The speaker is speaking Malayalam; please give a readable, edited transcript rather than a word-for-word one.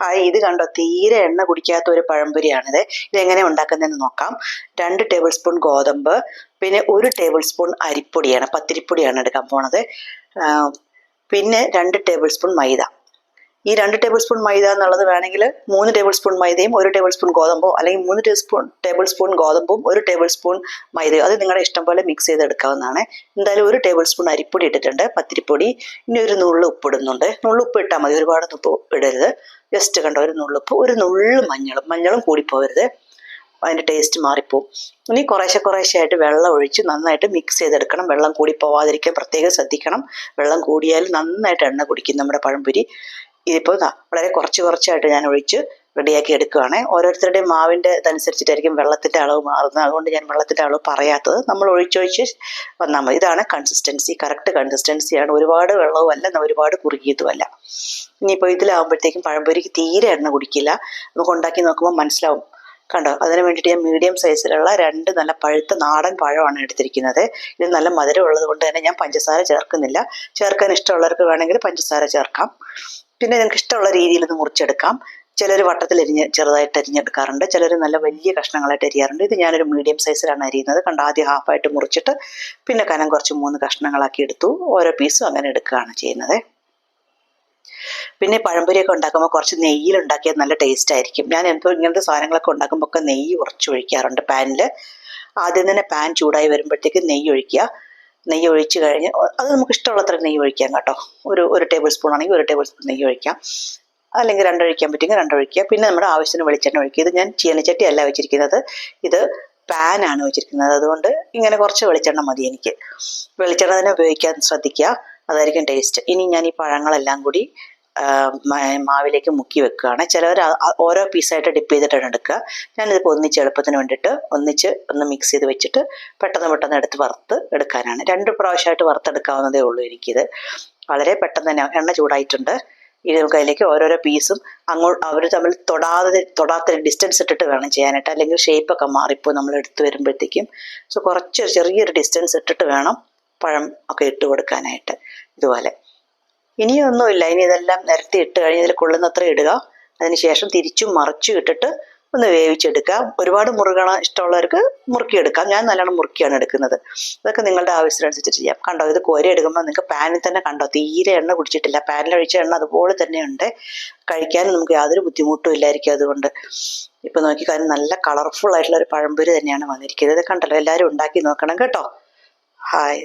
ഹായ്, ഇത് കണ്ടോ, തീരെ എണ്ണ കുടിക്കാത്ത ഒരു പഴംപൊരിയാണിത്. ഇതെങ്ങനെ ഉണ്ടാക്കുന്നതെന്ന് നോക്കാം. 2 ടേബിൾ സ്പൂൺ ഗോതമ്പ്, പിന്നെ 1 ടേബിൾ സ്പൂൺ അരിപ്പൊടിയാണ്, പത്തിരിപ്പൊടിയാണ് എടുക്കാൻ പോണത്. പിന്നെ 2 ടേബിൾ സ്പൂൺ മൈദ. ഈ 2 ടേബിൾ സ്പൂൺ മൈദ എന്നുള്ളത് വേണമെങ്കിൽ 3 ടേബിൾ സ്പൂൺ മൈദയും 1 ടേബിൾ സ്പൂൺ ഗോതമ്പോ, അല്ലെങ്കിൽ 3 ടേബിൾ സ്പൂൺ ഗോതമ്പും 1 ടേബിൾ സ്പൂൺ മൈദയോ, അത് നിങ്ങളുടെ ഇഷ്ടം പോലെ മിക്സ് ചെയ്തെടുക്കാവുന്നതാണ്. എന്തായാലും 1 ടേബിൾ സ്പൂൺ അരിപ്പൊടി ഇട്ടിട്ടുണ്ട്, പത്തിരിപ്പൊടി. ഇനി ഒരു നുള്ളു ഉപ്പ് ഇടുന്നുണ്ട്. നുള്ളുപ്പ് ഇട്ടാൽ മതി, ഒരുപാട് ഉപ്പ് ഇടരുത്. ജസ്റ്റ് കണ്ടോ, ഒരു നുള്ളുപ്പ്, ഒരു നുള്ളു മഞ്ഞളും കൂടിപ്പോകരുത്, അതിൻ്റെ ടേസ്റ്റ് മാറിപ്പോവും. ഇനി കുറേശ്ശെ ആയിട്ട് വെള്ളം ഒഴിച്ച് നന്നായിട്ട് മിക്സ് ചെയ്തെടുക്കണം. വെള്ളം കൂടി പോവാതിരിക്കാൻ പ്രത്യേകം ശ്രദ്ധിക്കണം. വെള്ളം കൂടിയാൽ നന്നായിട്ട് എണ്ണ കുടിക്കും നമ്മുടെ പഴംപൊരി. ഇതിപ്പോൾ വളരെ കുറച്ചായിട്ട് ഞാൻ ഒഴിച്ച് റെഡിയാക്കി എടുക്കുകയാണ്. ഓരോരുത്തരുടെയും മാവിൻ്റെ ഇതനുസരിച്ചിട്ടായിരിക്കും വെള്ളത്തിൻ്റെ അളവ് മാറുന്നത്. അതുകൊണ്ട് ഞാൻ വെള്ളത്തിൻ്റെ അളവ് പറയാത്തത്. നമ്മൾ ഒഴിച്ചൊഴിച്ച് വന്നാൽ മതി. ഇതാണ് കൺസിസ്റ്റൻസി, കറക്റ്റ് കൺസിസ്റ്റൻസിയാണ്. ഒരുപാട് വെള്ളവുമല്ല, എന്നാൽ ഒരുപാട് കുറുകിയതുമല്ല. ഇനിയിപ്പോൾ ഇതിലാകുമ്പോഴത്തേക്കും പഴംപൊരിക്ക് തീരെ എണ്ണ കുടിക്കില്ല. നമുക്ക് ഉണ്ടാക്കി നോക്കുമ്പോൾ മനസ്സിലാവും. കണ്ടോ, അതിന് വേണ്ടിയിട്ട് ഞാൻ മീഡിയം സൈസിലുള്ള 2 നല്ല പഴുത്ത നാടൻ പഴമാണ് എടുത്തിരിക്കുന്നത്. ഇത് നല്ല മധുരം ഉള്ളത് കൊണ്ട് തന്നെ ഞാൻ പഞ്ചസാര ചേർക്കുന്നില്ല. ചേർക്കാൻ ഇഷ്ടമുള്ളവർക്ക് വേണമെങ്കിൽ പഞ്ചസാര ചേർക്കാം. പിന്നെ നിങ്ങൾക്ക് ഇഷ്ടമുള്ള രീതിയിൽ ഇത് മുറിച്ചെടുക്കാം. ചിലർ വട്ടത്തിൽ ചെറുതായിട്ട് അരിഞ്ഞെടുക്കാറുണ്ട്, ചിലർ നല്ല വലിയ കഷ്ണങ്ങളായിട്ട് അരിയാറുണ്ട്. ഇത് ഞാനൊരു മീഡിയം സൈസിലാണ് അരിയുന്നത്. കണ്ടോ, ആദ്യം ഹാഫായിട്ട് മുറിച്ചിട്ട് പിന്നെ കനം കുറച്ച് 3 കഷ്ണങ്ങളാക്കി എടുത്തു. ഓരോ പീസും അങ്ങനെ എടുക്കുകയാണ് ചെയ്യുന്നത്. പിന്നെ പഴംപൊരിയൊക്കെ ഉണ്ടാക്കുമ്പോൾ കുറച്ച് നെയ്യിലുണ്ടാക്കിയാൽ നല്ല ടേസ്റ്റ് ആയിരിക്കും. ഞാൻ എപ്പോൾ ഇങ്ങനത്തെ സാധനങ്ങളൊക്കെ ഉണ്ടാക്കുമ്പോൾ ഒക്കെ നെയ്യ് കുറച്ച് ഒഴിക്കാറുണ്ട് പാനിൽ. ആദ്യം തന്നെ പാൻ ചൂടായി വരുമ്പോഴത്തേക്ക് നെയ്യ് ഒഴിക്കുക. നെയ്യ് ഒഴിച്ച് കഴിഞ്ഞ് അത് നമുക്ക് ഇഷ്ടമുള്ളത്ര നെയ്യ് ഒഴിക്കാം കേട്ടോ. ഒരു ടേബിൾ സ്പൂൺ ആണെങ്കിൽ 1 ടേബിൾ സ്പൂൺ നെയ്യ് ഒഴിക്കാം, അല്ലെങ്കിൽ 2 ഒഴിക്കാൻ പറ്റുമെങ്കിൽ 2 ഒഴിക്കുക. പിന്നെ നമ്മുടെ ആവശ്യത്തിന് വെളിച്ചെണ്ണ ഒഴിക്കുക. ഇത് ഞാൻ ചീനച്ചട്ടി അല്ല വെച്ചിരിക്കുന്നത്, ഇത് പാനാണ് വെച്ചിരിക്കുന്നത്. അതുകൊണ്ട് ഇങ്ങനെ കുറച്ച് വെളിച്ചെണ്ണ മതി എനിക്ക്. വെളിച്ചെണ്ണ തന്നെ ഉപയോഗിക്കാൻ ശ്രദ്ധിക്കുക, അതായിരിക്കും ടേസ്റ്റ്. ഇനി ഞാൻ ഈ പഴങ്ങളെല്ലാം കൂടി മാവിലേക്ക് മുക്കി വെക്കുകയാണ്. ചിലവർ ഓരോ പീസായിട്ട് ഡിപ്പ് ചെയ്തിട്ടാണ് എടുക്കുക. ഞാനിതിപ്പോൾ ഒന്നിച്ച് എളുപ്പത്തിന് വേണ്ടിയിട്ട് ഒന്ന് മിക്സ് ചെയ്ത് വെച്ചിട്ട് പെട്ടെന്ന് എടുത്ത് വറുത്ത് എടുക്കാനാണ്. 2 പ്രാവശ്യമായിട്ട് വറുത്തെടുക്കാവുന്നതേ ഉള്ളൂ എനിക്കിത്. വളരെ പെട്ടെന്ന് തന്നെ എണ്ണ ചൂടായിട്ടുണ്ട്. ഇനി നമുക്ക് അതിലേക്ക് ഓരോരോ പീസും അവർ തമ്മിൽ തൊടാത്ത ഡിസ്റ്റൻസ് ഇട്ടിട്ട് വേണം ചെയ്യാനായിട്ട്, അല്ലെങ്കിൽ ഷേപ്പൊക്കെ മാറിപ്പോൾ നമ്മൾ എടുത്ത് വരുമ്പോഴത്തേക്കും. സോ ചെറിയൊരു ഡിസ്റ്റൻസ് ഇട്ടിട്ട് വേണം പഴം ഒക്കെ ഇട്ട് കൊടുക്കാനായിട്ട്. ഇതുപോലെ ഇനിയൊന്നുമില്ല. ഇനി ഇതെല്ലാം നിരത്തി ഇട്ട് കഴിഞ്ഞ് ഇതിൽ കൊള്ളുന്നത്ര ഇടുക. അതിനുശേഷം തിരിച്ചും മറിച്ചും ഇട്ടിട്ട് ഒന്ന് വേവിച്ചെടുക്കുക. ഒരുപാട് മുറുകണം ഇഷ്ടമുള്ളവർക്ക് മുറുക്കിയെടുക്കാം. ഞാൻ നല്ലോണം മുറുക്കിയാണ് എടുക്കുന്നത്. ഇതൊക്കെ നിങ്ങളുടെ ആവശ്യത്തിനനുസരിച്ച് ചെയ്യാം. കണ്ടോ, ഇത് കോരി എടുക്കുമ്പോൾ നിങ്ങൾക്ക് പാനിൽ തന്നെ കണ്ടോ, തീരെ എണ്ണ കുടിച്ചിട്ടില്ല. പാനിലൊഴിച്ച എണ്ണ അതുപോലെ തന്നെയുണ്ട്. കഴിക്കാനും നമുക്ക് യാതൊരു ബുദ്ധിമുട്ടും ഇല്ലായിരിക്കും. അതുകൊണ്ട് ഇപ്പം നോക്കിക്കാനും നല്ല കളർഫുൾ ആയിട്ടുള്ള ഒരു പഴംപൊരി തന്നെയാണ് വന്നിരിക്കുന്നത്. ഇത് കണ്ടല്ലോ, എല്ലാവരും ഉണ്ടാക്കി നോക്കണം കേട്ടോ. ഹായ്.